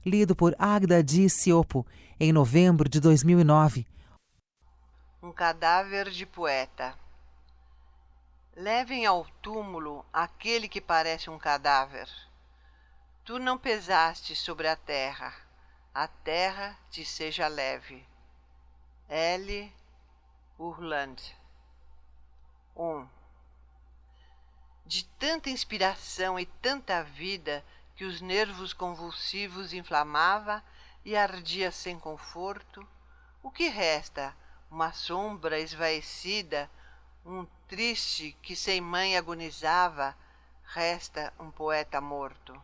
lido por Agda Di Siopo, em novembro de 2009. Um cadáver de poeta. Levem ao túmulo aquele que parece um cadáver. Tu não pesaste sobre a terra te seja leve. L. Urland. 1. De tanta inspiração e tanta vida que os nervos convulsivos inflamava e ardia sem conforto, o que resta? Uma sombra esvaecida, um triste que sem mãe agonizava, resta um poeta morto.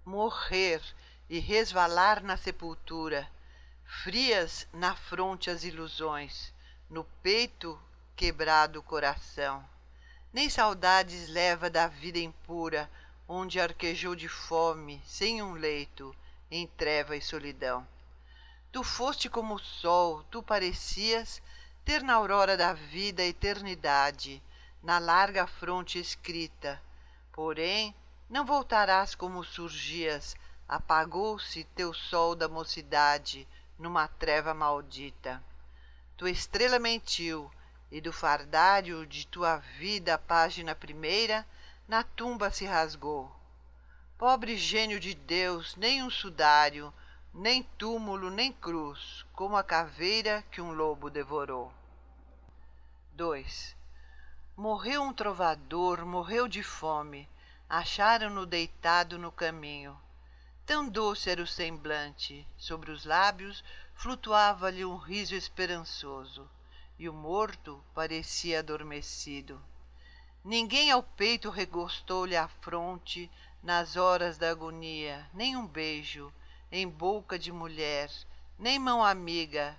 Morrer e resvalar na sepultura, frias na fronte as ilusões, no peito quebrado o coração. Nem saudades leva da vida impura, onde arquejou de fome, sem um leito, em treva e solidão. Tu foste como o sol, tu parecias ter na aurora da vida a eternidade, na larga fronte escrita. Porém, não voltarás como surgias, apagou-se teu sol da mocidade, numa treva maldita. Tua estrela mentiu, e do fardário de tua vida a página primeira, na tumba se rasgou. Pobre gênio de Deus, nem um sudário, nem túmulo, nem cruz, como a caveira que um lobo devorou. 2. Morreu um trovador, morreu de fome, acharam-no deitado no caminho. Tão doce era o semblante, sobre os lábios flutuava-lhe um riso esperançoso, e o morto parecia adormecido. Ninguém ao peito regostou-lhe a fronte nas horas da agonia, nem um beijo em boca de mulher, nem mão amiga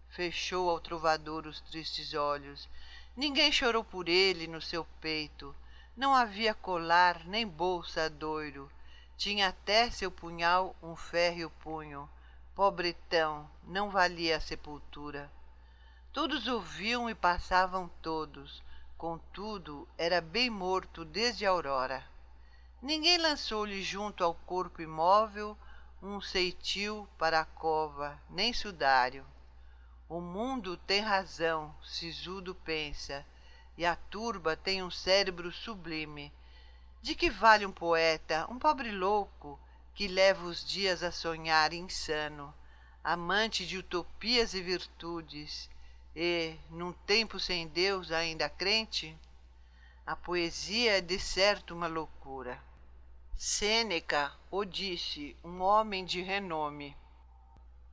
fechou ao trovador os tristes olhos. Ninguém chorou por ele no seu peito, não havia colar nem bolsa a doiro, tinha até seu punhal um férreo punho, pobretão, não valia a sepultura. Todos ouviam e passavam todos, contudo era bem morto desde a aurora. Ninguém lançou-lhe junto ao corpo imóvel um ceitil para a cova, nem sudário. O mundo tem razão, sisudo pensa, e a turba tem um cérebro sublime. De que vale um poeta, um pobre louco, que leva os dias a sonhar insano, amante de utopias e virtudes, e, num tempo sem Deus, ainda crente? A poesia é de certo uma loucura. Sêneca o disse, um homem de renome.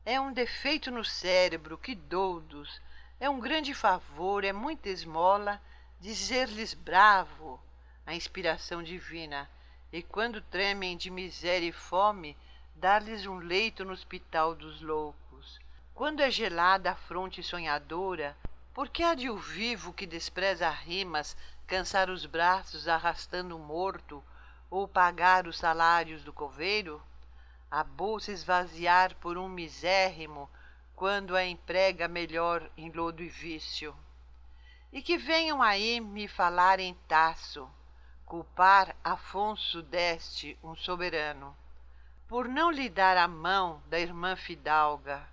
É um defeito no cérebro, que doudos, é um grande favor, é muita esmola dizer-lhes bravo, a inspiração divina, e quando tremem de miséria e fome, dar-lhes um leito no hospital dos loucos. Quando é gelada a fronte sonhadora, por que há de o vivo que despreza rimas cansar os braços arrastando o morto ou pagar os salários do coveiro? A bolsa esvaziar por um misérrimo quando a emprega melhor em lodo e vício. E que venham aí me falar em Tasso, culpar Afonso d'Este, um soberano, por não lhe dar a mão da irmã fidalga.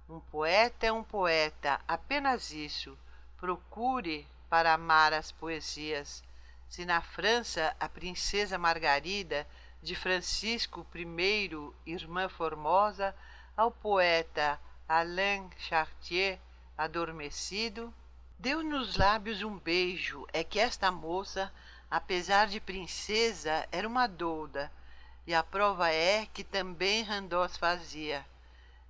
Um poeta é um poeta, apenas isso. Procure para amar as poesias. Se na França a princesa Margarida, de Francisco I, irmã formosa, ao poeta Alain Chartier, adormecido, deu nos lábios um beijo, é que esta moça, apesar de princesa, era uma douda, e a prova é que também Randós fazia.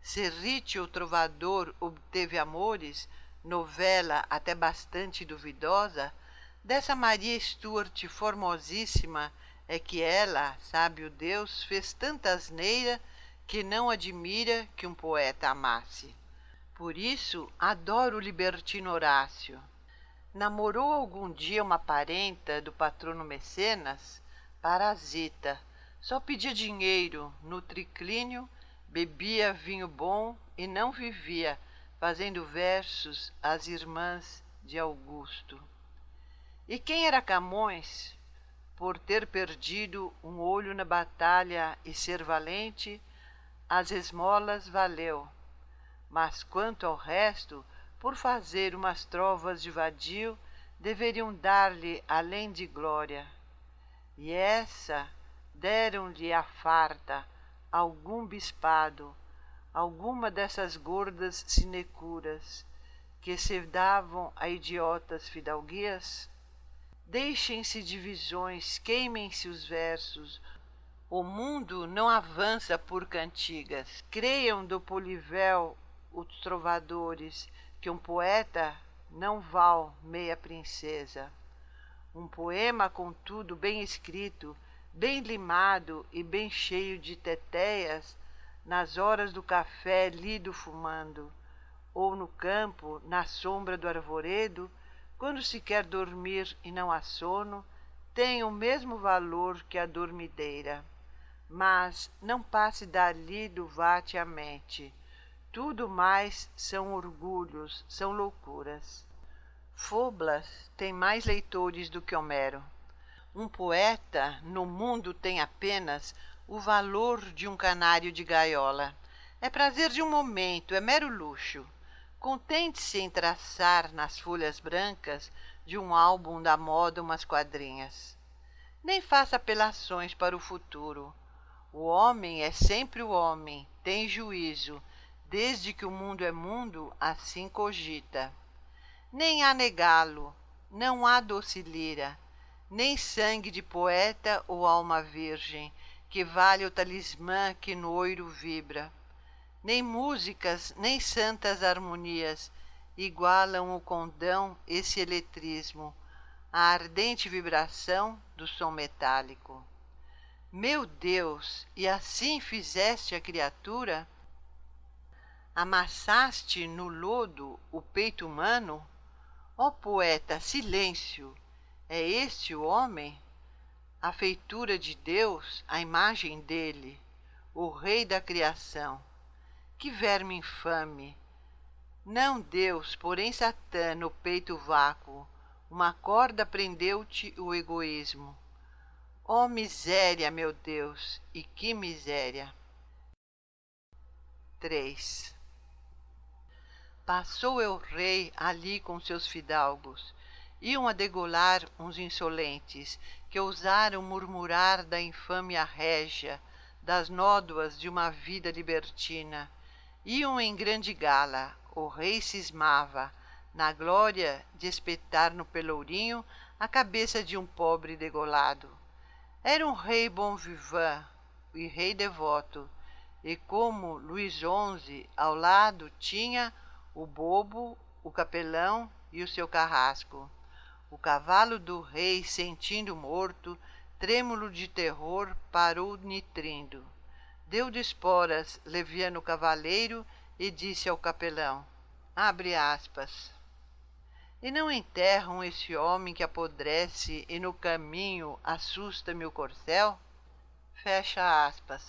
Serrite, o trovador, obteve amores, novela até bastante duvidosa, dessa Maria Stuart formosíssima, é que ela, sabe o Deus, fez tanta asneira que não admira que um poeta amasse. Por isso, adoro o libertino Horácio. Namorou algum dia uma parenta do patrono Mecenas? Parasita. Só pedia dinheiro no triclínio, bebia vinho bom e não vivia, fazendo versos às irmãs de Augusto. E quem era Camões? Por ter perdido um olho na batalha e ser valente, as esmolas valeu, mas quanto ao resto, por fazer umas trovas de vadio, deveriam dar-lhe além de glória. E essa deram-lhe a farta, algum bispado, alguma dessas gordas sinecuras, que se davam a idiotas fidalguias? Deixem-se divisões, queimem-se os versos. O mundo não avança por cantigas. Creiam do Polivel os trovadores, que um poeta não val meia princesa. Um poema, contudo, bem escrito, bem limado e bem cheio de tetéias, nas horas do café lido fumando, ou no campo, na sombra do arvoredo, quando se quer dormir e não há sono, tem o mesmo valor que a dormideira. Mas não passe dali do vate a mente. Tudo mais são orgulhos, são loucuras. Foblas tem mais leitores do que Homero. Um poeta no mundo tem apenas o valor de um canário de gaiola. É prazer de um momento, é mero luxo. Contente-se em traçar nas folhas brancas de um álbum da moda umas quadrinhas. Nem faça apelações para o futuro. O homem é sempre o homem, tem juízo, desde que o mundo é mundo, assim cogita. Nem há negá-lo, não há doce lira, nem sangue de poeta ou alma virgem, que vale o talismã que no oiro vibra. Nem músicas, nem santas harmonias igualam o condão esse eletrismo, a ardente vibração do som metálico. Meu Deus, e assim fizeste a criatura? Amassaste no lodo o peito humano? Ó poeta, silêncio! É este o homem? A feitura de Deus, a imagem dele, o rei da criação. Que verme infame! Não Deus, porém Satã no peito vácuo, uma corda prendeu-te o egoísmo. Ó miséria, meu Deus, e que miséria! 3. Passou el rei ali com seus fidalgos. Iam a degolar uns insolentes, que ousaram murmurar da infâmia régia, das nódoas de uma vida libertina. Iam em grande gala, o rei cismava, na glória de espetar no pelourinho a cabeça de um pobre degolado. Era um rei bom vivant e rei devoto, e como Luís XI ao lado tinha o bobo, o capelão e o seu carrasco. O cavalo do rei, sentindo morto, trêmulo de terror, parou nitrindo. Deu de esporas leviano cavaleiro e disse ao capelão, abre aspas, e não enterram esse homem que apodrece e no caminho assusta-me o corcel? Fecha aspas.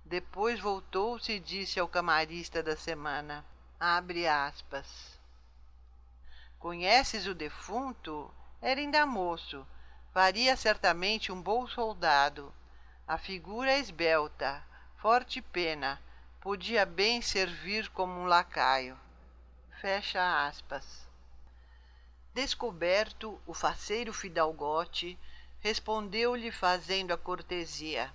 Depois voltou-se e disse ao camarista da semana, abre aspas, conheces o defunto? Era ainda moço, faria certamente um bom soldado. A figura é esbelta, forte pena, podia bem servir como um lacaio. Fecha aspas. Descoberto, o faceiro fidalgote respondeu-lhe fazendo a cortesia.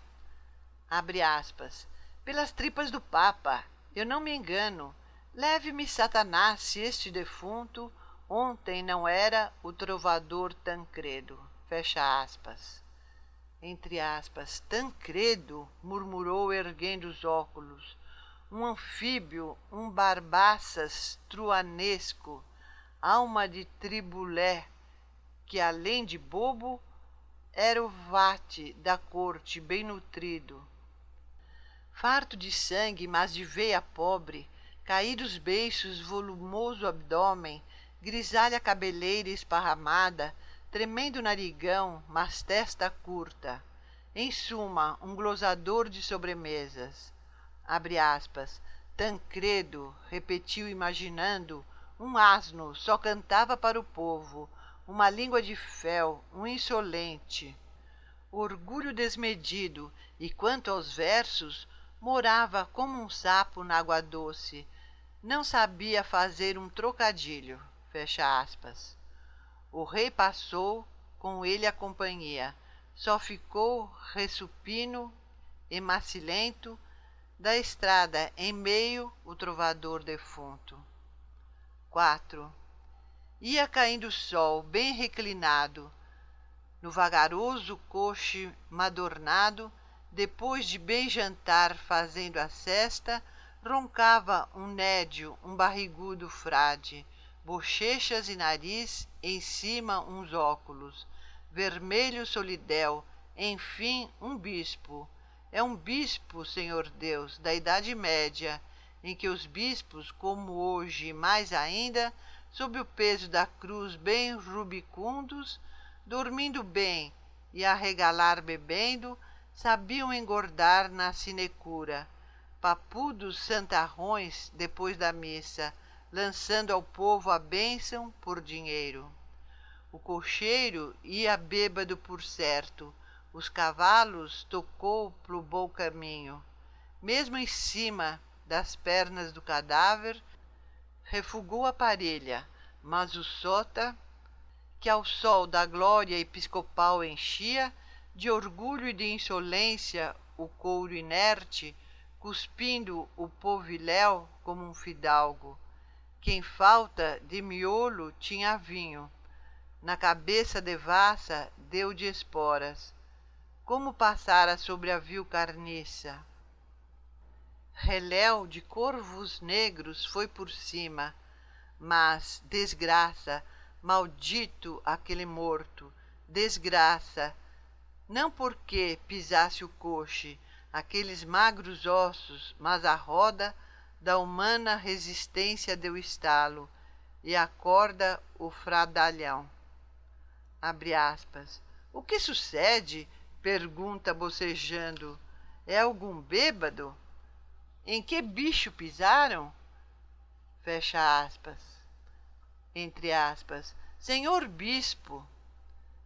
Abre aspas. Pelas tripas do Papa, eu não me engano. Leve-me Satanás se este defunto ontem não era o trovador Tancredo. Fecha aspas. Entre aspas, Tancredo, murmurou erguendo os óculos. Um anfíbio, um barbaças truanesco, alma de tribulé, que além de bobo, era o vate da corte bem nutrido. Farto de sangue, mas de veia pobre, caídos beiços, volumoso abdômen, grisalha cabeleira esparramada, tremendo narigão, mas testa curta. Em suma, um glosador de sobremesas. Abre aspas. Tancredo, repetiu imaginando, um asno só cantava para o povo, uma língua de fel, um insolente. Orgulho desmedido, e quanto aos versos, morava como um sapo na água doce, não sabia fazer um trocadilho, fecha aspas. O rei passou, com ele a companhia, só ficou ressupino e macilento da estrada em meio o trovador defunto. 4. Ia caindo o sol, bem reclinado, no vagaroso coche madornado, depois de bem jantar fazendo a cesta, roncava um nédio, um barrigudo frade, bochechas e nariz, em cima uns óculos, vermelho solidel, enfim um bispo. É um bispo, Senhor Deus, da Idade Média, em que os bispos, como hoje e mais ainda, sob o peso da cruz bem rubicundos, dormindo bem e a regalar bebendo, sabiam engordar na sinecura, papudos santarrões depois da missa, lançando ao povo a bênção por dinheiro. O cocheiro ia bêbado por certo, os cavalos tocou pro bom caminho. Mesmo em cima das pernas do cadáver, refugou a parelha, mas o sota, que ao sol da glória episcopal enchia, de orgulho e de insolência o couro inerte, cuspindo o poviléu como um fidalgo. Quem falta de miolo tinha vinho, na cabeça devassa deu de esporas. Como passara sobre a vil carniça? Reléu de corvos negros foi por cima, mas, desgraça, maldito aquele morto, desgraça, não porque pisasse o coche, aqueles magros ossos, mas a roda da humana resistência deu estalo, e a corda o fradalhão. Abre aspas. O que sucede? Pergunta bocejando. É algum bêbado? Em que bicho pisaram? Fecha aspas. Entre aspas. Senhor bispo,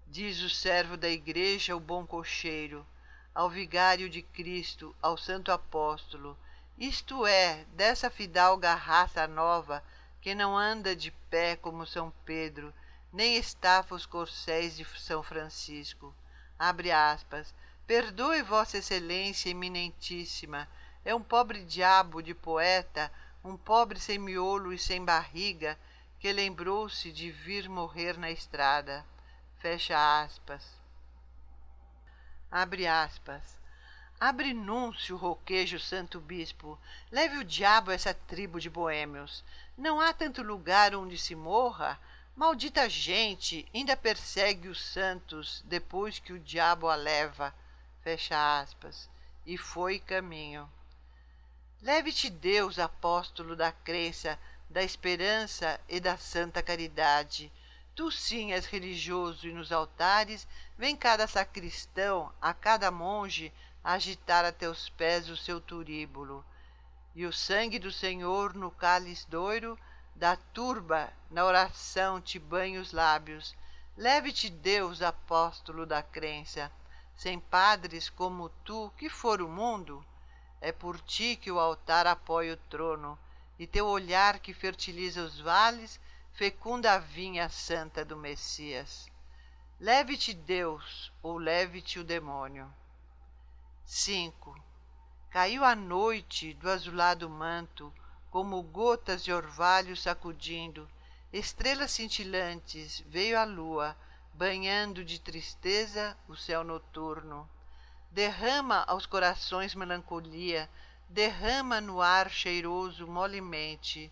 diz o servo da igreja, o bom cocheiro, ao vigário de Cristo, ao santo apóstolo, isto é, dessa fidalga raça nova, que não anda de pé como São Pedro, nem estafa os corcéis de São Francisco. Abre aspas. Perdoe Vossa Excelência Eminentíssima, é um pobre diabo de poeta, um pobre sem miolo e sem barriga, que lembrou-se de vir morrer na estrada. Fecha aspas. Abre aspas. Abre núncio, roquejo santo bispo, leve o diabo a essa tribo de boêmios. Não há tanto lugar onde se morra. Maldita gente, ainda persegue os santos depois que o diabo a leva. Fecha aspas. E foi caminho. Leve-te Deus, apóstolo da crença, da esperança e da santa caridade. Tu sim és religioso e nos altares vem cada sacristão, a cada monge, agitar a teus pés o seu turíbulo. E o sangue do Senhor no cálice doiro da turba na oração te banha os lábios. Leve-te Deus, apóstolo da crença. Sem padres como tu, que for o mundo, é por ti que o altar apoia o trono, e teu olhar que fertiliza os vales, fecunda a vinha santa do Messias. Leve-te Deus, ou leve-te o demônio. 5. Caiu a noite do azulado manto, como gotas de orvalho sacudindo, estrelas cintilantes, veio a lua, banhando de tristeza o céu noturno. Derrama aos corações melancolia, derrama no ar cheiroso molemente.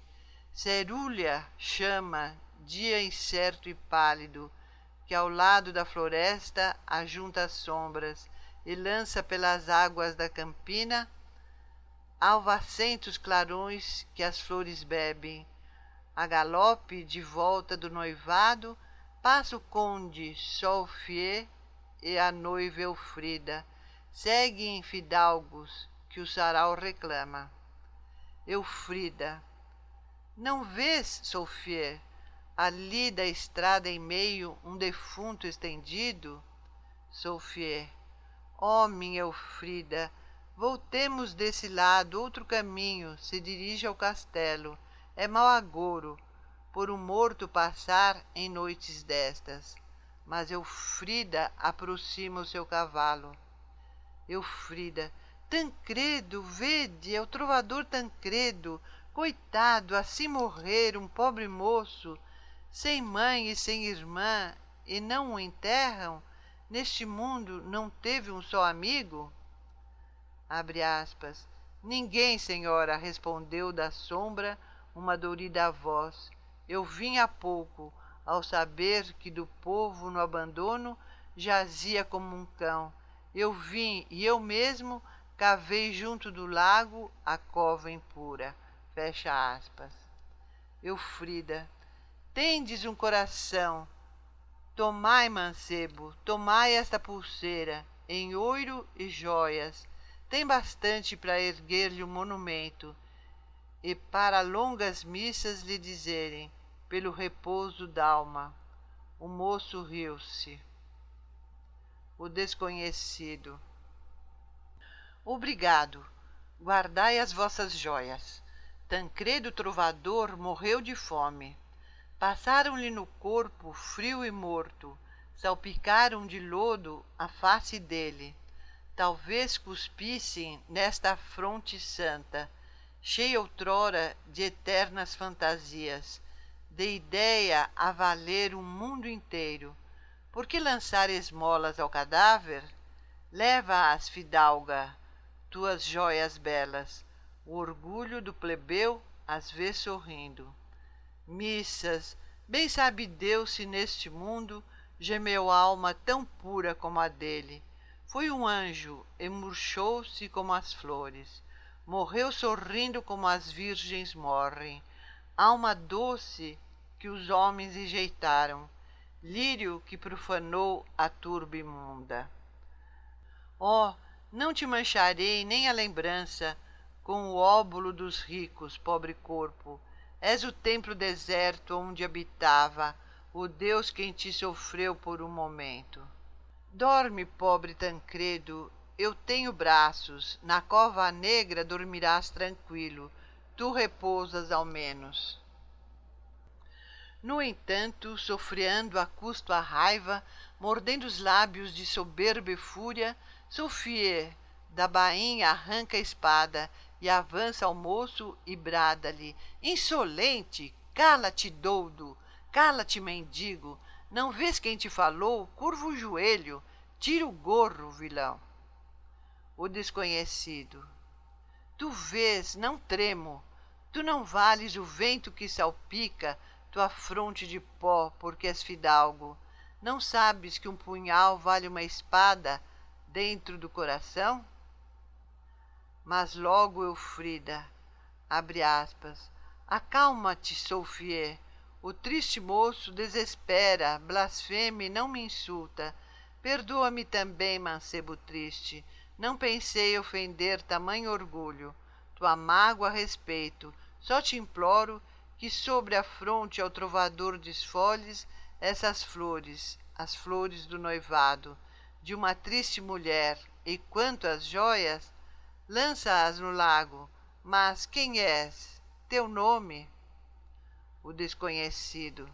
Cerúlea chama, dia incerto e pálido, que ao lado da floresta ajunta as sombras e lança pelas águas da campina alvacentos clarões que as flores bebem. A galope de volta do noivado passa o conde Solfier e a noiva Elfrida. Seguem fidalgos que o sarau reclama. Elfrida. Não vês, Solfier, ali da estrada em meio um defunto estendido? Solfier. Ó, minha Elfrida, Voltemos desse lado, outro caminho se dirige ao castelo. É mau agouro por um morto passar em noites destas. Mas Elfrida aproxima o seu cavalo. Elfrida: Tancredo, vede, é o trovador Tancredo. Coitado, assim morrer um pobre moço, sem mãe e sem irmã, e não o enterram? Neste mundo não teve um só amigo? Abre aspas. Ninguém, senhora, respondeu da sombra uma dorida voz. Eu vim há pouco, ao saber que do povo no abandono jazia como um cão. Eu vim e eu mesmo cavei junto do lago a cova impura. Fecha aspas. Elfrida: tendes um coração. Tomai, mancebo, tomai esta pulseira, em ouro e joias. Tem bastante para erguer-lhe um monumento, e para longas missas lhe dizerem, pelo repouso d'alma. O moço riu-se. O desconhecido: obrigado, guardai as vossas joias. Tancredo trovador morreu de fome. Passaram-lhe no corpo frio e morto, salpicaram de lodo a face dele. Talvez cuspissem nesta fronte santa, cheia outrora de eternas fantasias, de ideia a valer um mundo inteiro. Por que lançar esmolas ao cadáver? Leva-as, fidalga, tuas joias belas. O orgulho do plebeu as vê sorrindo. Missas, bem sabe Deus se neste mundo gemeu alma tão pura como a dele. Foi um anjo e murchou-se como as flores. Morreu sorrindo como as virgens morrem. Alma doce que os homens rejeitaram. Lírio que profanou a turba imunda. Oh, não te mancharei nem a lembrança com o óbolo dos ricos, pobre corpo. És o templo deserto onde habitava o Deus que em ti sofreu por um momento. Dorme, pobre Tancredo, eu tenho braços, na cova negra dormirás tranquilo, tu repousas ao menos. No entanto, sofreando a custo a raiva, mordendo os lábios de soberba e fúria, Sophie da bainha arranca a espada e avança ao moço e brada-lhe: insolente, cala-te, doudo, cala-te, mendigo, não vês quem te falou? Curva o joelho, tira o gorro, vilão. O desconhecido: tu vês, não tremo, tu não vales o vento que salpica tua fronte de pó, porque és fidalgo. Não sabes que um punhal vale uma espada dentro do coração? Mas logo Elfrida, abre aspas, acalma-te, Sophie. O triste moço desespera, blasfeme, não me insulta. Perdoa-me também, mancebo triste. Não pensei ofender tamanho orgulho. Tua mágoa respeito. Só te imploro que sobre a fronte ao trovador desfolhes essas flores, as flores do noivado, de uma triste mulher, e quanto às joias, lança-as no lago. Mas quem és? Teu nome? O desconhecido: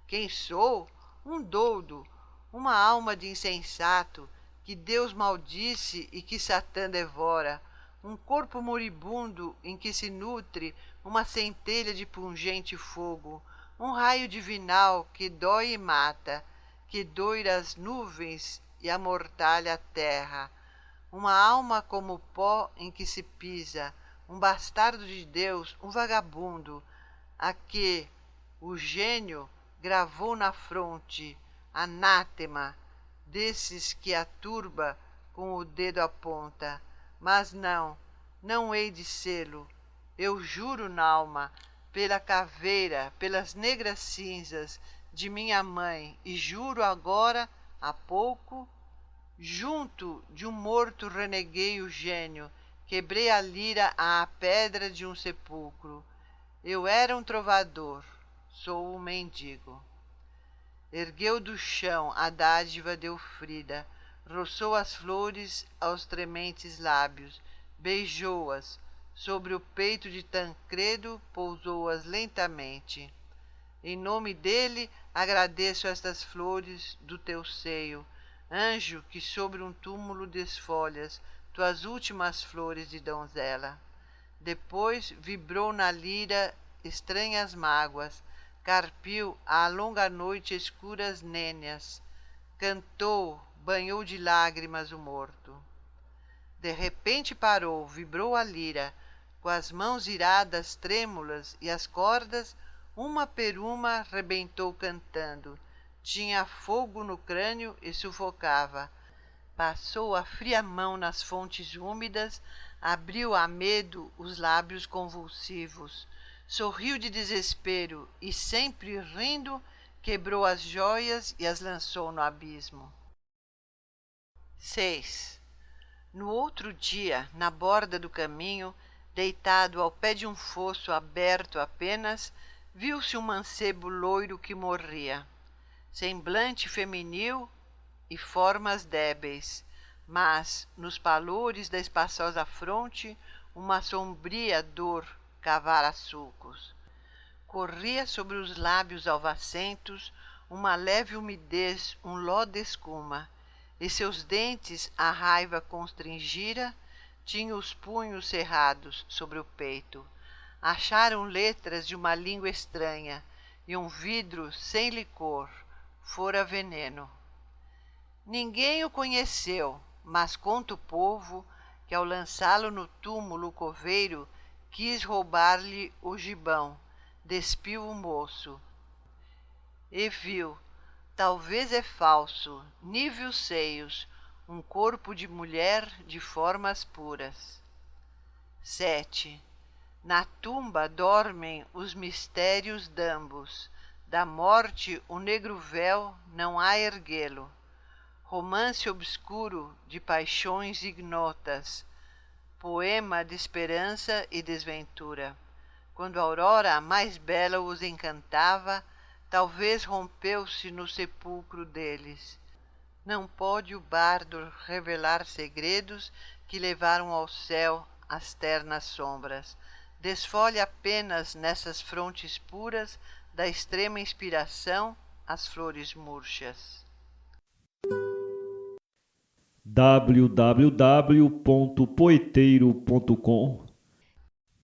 quem sou? Um doudo, uma alma de insensato, que Deus maldisse e que Satã devora, um corpo moribundo em que se nutre uma centelha de pungente fogo, um raio divinal que dói e mata, que doira as nuvens e amortalha a terra, uma alma como o pó em que se pisa, um bastardo de Deus, um vagabundo, a que o gênio gravou na fronte, anátema, desses que a turba com o dedo aponta. Mas não, não hei de sê-lo. Eu juro n'alma, pela caveira, pelas negras cinzas de minha mãe, e juro agora, há pouco, junto de um morto reneguei o gênio, quebrei a lira à pedra de um sepulcro. Eu era um trovador, sou um mendigo. Ergueu do chão a dádiva de Elfrida, roçou as flores aos trementes lábios, beijou-as, sobre o peito de Tancredo pousou-as lentamente. Em nome dele, agradeço estas flores do teu seio, anjo que sobre um túmulo desfolhas tuas últimas flores de donzela. Depois vibrou na lira estranhas mágoas, carpiu à longa noite escuras nênias, cantou, banhou de lágrimas o morto. De repente parou, vibrou a lira, com as mãos iradas, trêmulas, e as cordas, uma por uma, rebentou cantando. Tinha fogo no crânio e sufocava. Passou a fria mão nas fontes úmidas, abriu a medo os lábios convulsivos, sorriu de desespero e, sempre rindo, quebrou as joias e as lançou no abismo. 6. No outro dia, na borda do caminho, deitado ao pé de um fosso aberto apenas, viu-se um mancebo loiro que morria. Semblante feminil e formas débeis, mas, nos palores da espaçosa fronte, uma sombria dor cavara sulcos. Corria sobre os lábios alvacentos uma leve umidez, um ló de escuma, e seus dentes a raiva constringira, tinha os punhos cerrados sobre o peito. Acharam letras de uma língua estranha, e um vidro sem licor, fora veneno. Ninguém o conheceu, mas conta o povo que ao lançá-lo no túmulo o coveiro quis roubar-lhe o gibão, despiu o moço. E viu, talvez é falso, níveos seios, um corpo de mulher de formas puras. 7. Na tumba dormem os mistérios d'ambos, da morte o negro véu não há erguê-lo. Romance obscuro de paixões ignotas, poema de esperança e desventura. Quando a aurora mais bela os encantava, talvez rompeu-se no sepulcro deles. Não pode o bardo revelar segredos que levaram ao céu as ternas sombras. Desfolha apenas nessas frontes puras da extrema inspiração as flores murchas. www.poeteiro.com